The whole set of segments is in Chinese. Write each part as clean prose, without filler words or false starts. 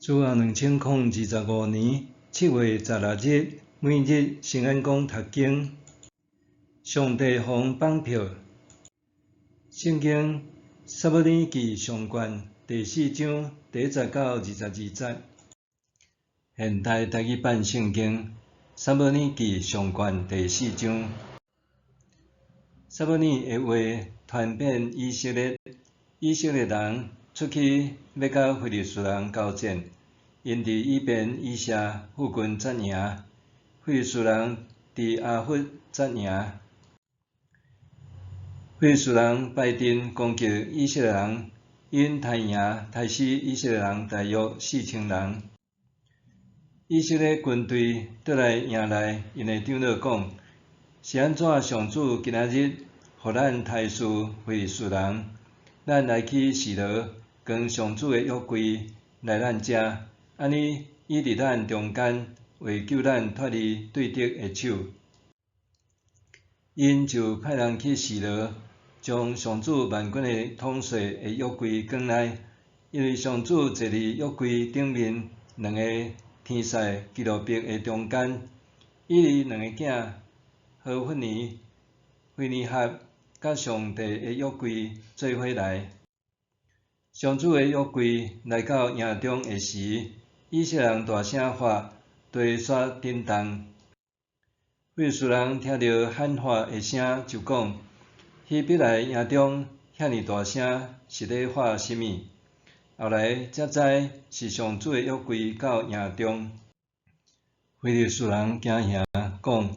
主后2025年7月16日，每日圣安宫读经，上帝方放票。圣经撒母耳记上卷第4章第1到22节。现代台语版圣经撒母耳记上卷第4章。撒母耳的话传遍以色列，以色列人出去要甲非利士人交战，因伫以便以谢附近阵营，非利士人伫阿弗阵营。非利士人败阵攻击以色列人，因大赢，杀死以色列人大约4000人。以色列军队倒来迎来，因的长老讲：是安怎上主今仔日予咱杀死非利士人？咱来去示罗，将上主的约柜来咱遮，安尼伊伫咱中间，为救咱脱离对敌的手。因就派人去示罗，将上主万军的统帅的约柜扛来，因为上主坐伫约柜顶面两个天使基路伯的中间，伊离两个囝何弗尼、菲尼哈甲上帝的约柜做伙来。上主的约柜来到营中的时，以色列人大声喊，地煞震动。非利士人听到喊喊的声，就讲：彼必来营中遐尼大声，是咧喊甚物？后来才知是上主的约柜到营中。非利士人惊吓，讲：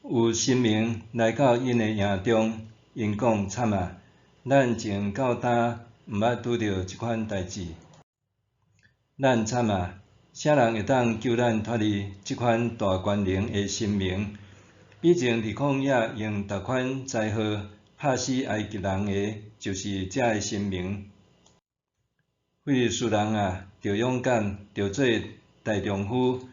有神明来到因的营中。因讲：惨啊！咱前到今毋捌拄到即款代志。咱惨啊！啥人会当救咱脱离即款大权能的神明？以前伫旷野用逐款灾祸拍死埃及人的，就是遮个神明。非利士人啊，着勇敢，着做大丈夫，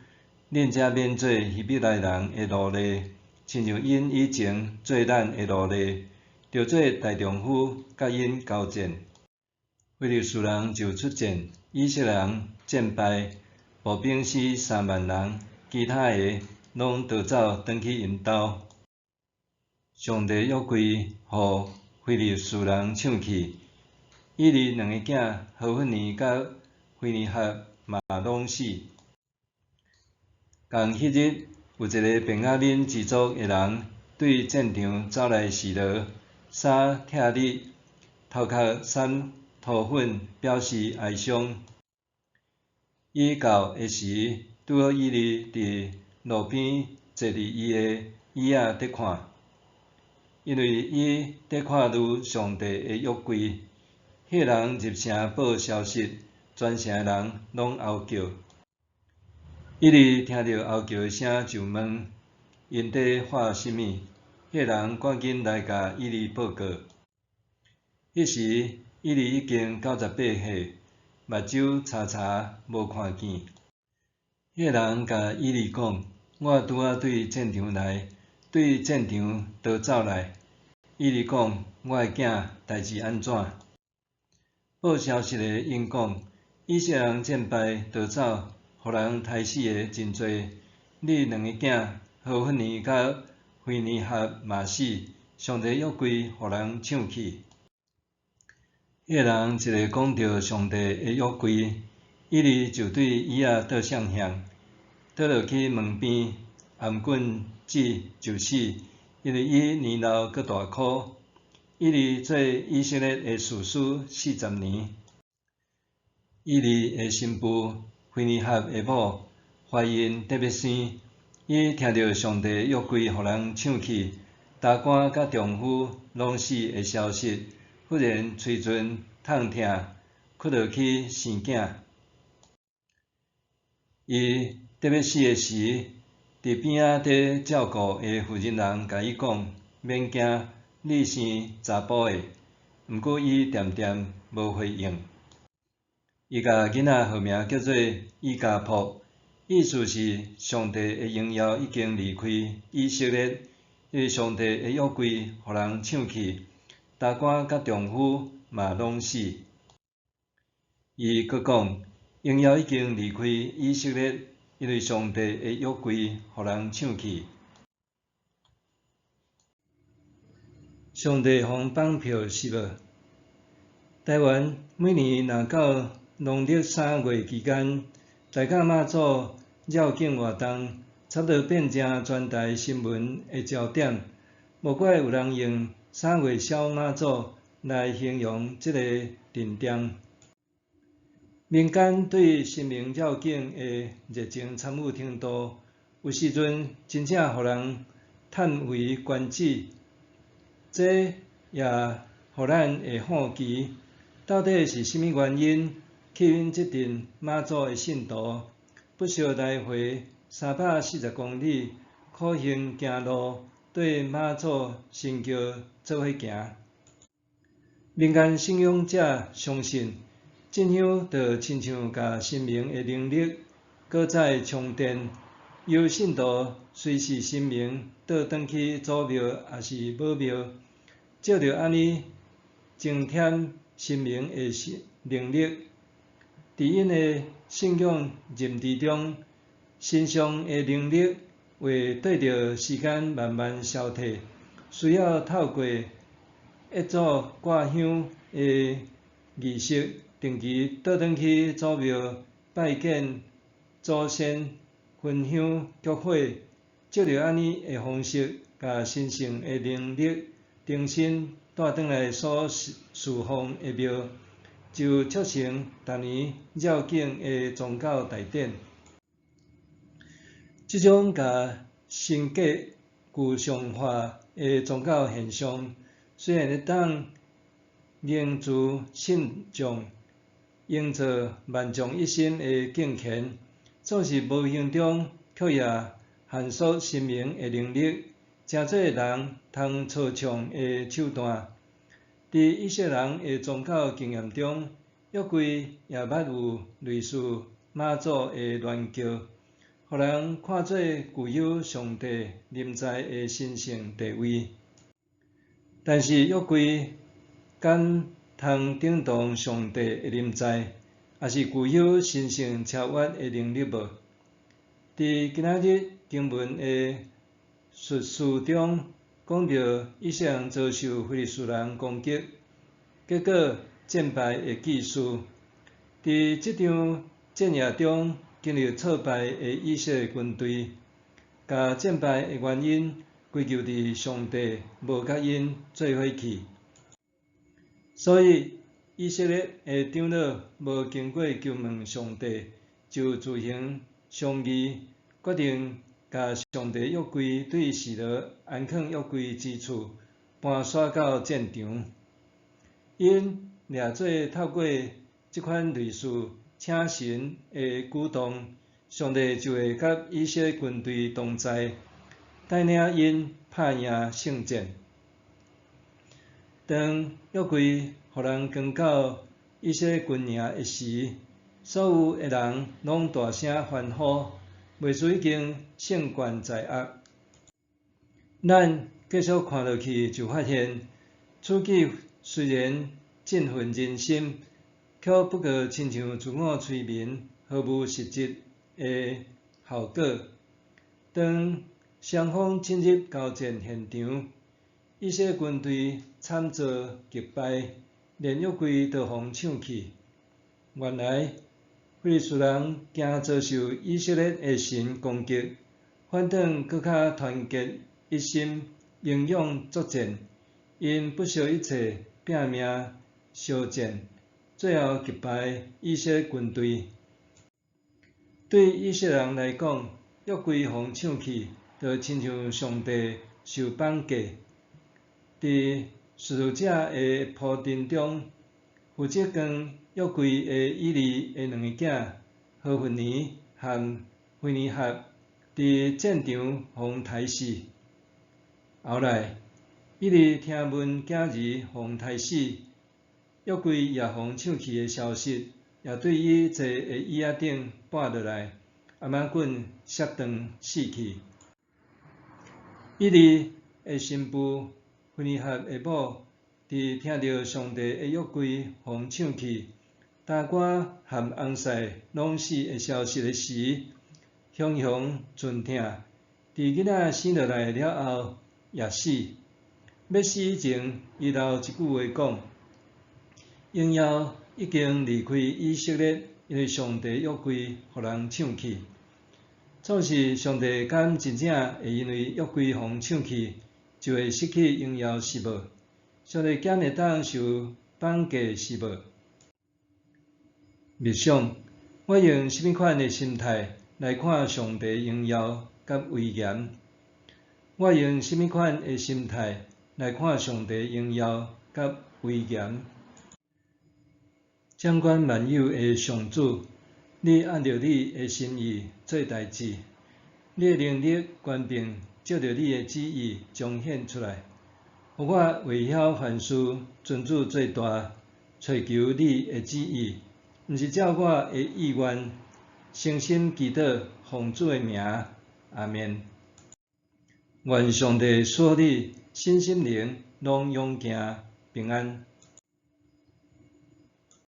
恁才免做希伯来人的奴隶，亲像因以前做咱的奴隶，着做大丈夫，甲因交战。非利士人就出战，以色列人战败，步兵死3万人，其他的拢逃走转去因兜。上帝约柜互非利士人抢去，伊离两个囝何弗尼甲菲尼哈嘛拢死。同迄日，有一个便雅悯支族的人对战场走来示罗，衫赤哩，头壳染涂粉，表示哀伤。伊到的时，拄好伊哩伫路边坐伫伊的椅仔伫看，因为伊伫看愈上帝的约柜。迄个人入城报消息，全城的人拢嗷叫。伊哩听到嗷叫的声，就问因伫喊甚物。迄个人赶紧来甲伊哩报告。迄时伊哩已经98岁，目睭查查无看见。迄个人甲伊哩讲：我拄仔对战场来，对战场逃走来。伊哩讲：我的囝代志安怎？报消息的因讲：以色列人战败逃走，互人杀死的真多。你两个囝何弗尼甲菲尼哈嘛死，上帝约柜互人抢去。迄个人一个讲到上帝的约柜，伊哩就对椅仔倒向向，倒落去门边，颔棍子就死，因为伊年老阁大箍。伊哩做以色列的士师40年。伊哩的新妇菲尼哈的某怀孕得要生，伊听到上帝约柜互人抢去，大官甲丈夫拢死的消息，忽然喙唇痛痛，哭落去生囝。伊得要死的时，伫边仔伫照顾的妇人人甲伊讲：免惊，你生查甫的。毋过伊恬恬无回应。伊甲囡仔号名叫做以加卜，意思是上帝的荣耀已经离开以色列，因为上帝的约柜互人抢去，大官甲丈夫嘛拢死。伊阁讲，荣耀已经离开以色列，因为上帝的约柜互人抢去。上帝方放票是无？台湾每年若到农历3月期间，大甲妈祖绕境活动，差不多变成全台新闻的焦点。无怪有人用3月小妈祖来形容这个阵点。民间对神明绕境的热情参与程度，有时阵真正互人叹为观止。这也互咱会好奇，到底是甚物原因吸引这阵妈祖的信徒，不惜来回340公里苦行行路，对妈祖神轿做伙行。民间信仰者相信，进香就亲像甲神明的能力搁再充电，由信徒随时神明倒转去祖庙还是母庙，照着安尼增添神明的能力。伫因的信仰认知中，神像的能力会对着时间慢慢消退，需要透过一组挂香的仪式，定期倒转去祖庙拜见祖先、焚香菊火，照着安尼的方式，甲神圣的能力重新带转来所侍奉的庙，就促成逐年绕境的宗教大典。这种甲神格具象化的宗教现象，虽然会当凝聚信众，营造万众一心的敬虔，总是无形中却也限缩神明的能力。真侪人通操唱的手段，伫以色列人的宗教经验中，约柜也捌有类似妈祖的鸾桥，互人看做具有上帝临在的神圣地位。但是约柜敢通顶动上帝的临在，也是具有神圣超越的能力无？伫今仔日经文的述事中，讲到以色列人遭受非利士人攻击，结果战败的记事。伫这场战役中，经历挫败的以色列军队，甲战败的原因归咎伫上帝无甲因做伙去。所以以色列的长老无经过求问上帝，就自行商议，决定甲上帝约柜对示罗安放约柜之处搬徙到战场。因掠做透过这款类似请神的举动，上帝就会甲以色列军队同在，带领因拍赢胜战。当约柜互人扛到以色列军营的时，所有的人拢大声欢呼，袂输已经胜券在握。咱继续看落去，就发现此举虽然振奋人心，却不过亲像自我催眠，毫无实质的效果。当双方进入交战现场，以色列军队惨遭击败，连约柜都互抢去。原来非利士人惊遭受以色列的神攻击，反倒搁较团结一心，英勇作战。因不惜一切拼命相战，最后击败以色列军队。对以色列人来讲，约柜互抢去，就亲像上帝受绑架。伫叙述者的铺陈中，负责将约柜的以利的两个囝何弗尼和菲尼哈伫战场互杀死。后来，以利听闻囝儿互杀死，约柜也互抢去的消息，也对伊坐的椅仔顶跋落来，阿妈棍摔断死去。以利的新妇菲尼哈的某，伫听到上帝的约柜互抢去，大歌和红婿拢是会消失的时，雄雄阵痛，伫囡仔生落来了后也死。要死以前，伊留一句话讲：婴幼已经离开以色列，因为上帝约柜互人抢去。总是上帝敢真正会因为约柜互抢去，就会失去婴幼是无？上帝敢会当受绑架是无？默想，我用什么款的心态来看上帝荣耀甲威严？我用什么款的心态来看上帝荣耀甲威严？掌管万有的上主，你按照你的心意做代志，你的能力权柄照着你的旨意彰显出来，互我为晓凡事尊主做大，追求你的旨意。毋是照我的意愿，诚心祈祷，奉主的名，阿们。愿上帝所你身心灵拢永行平安。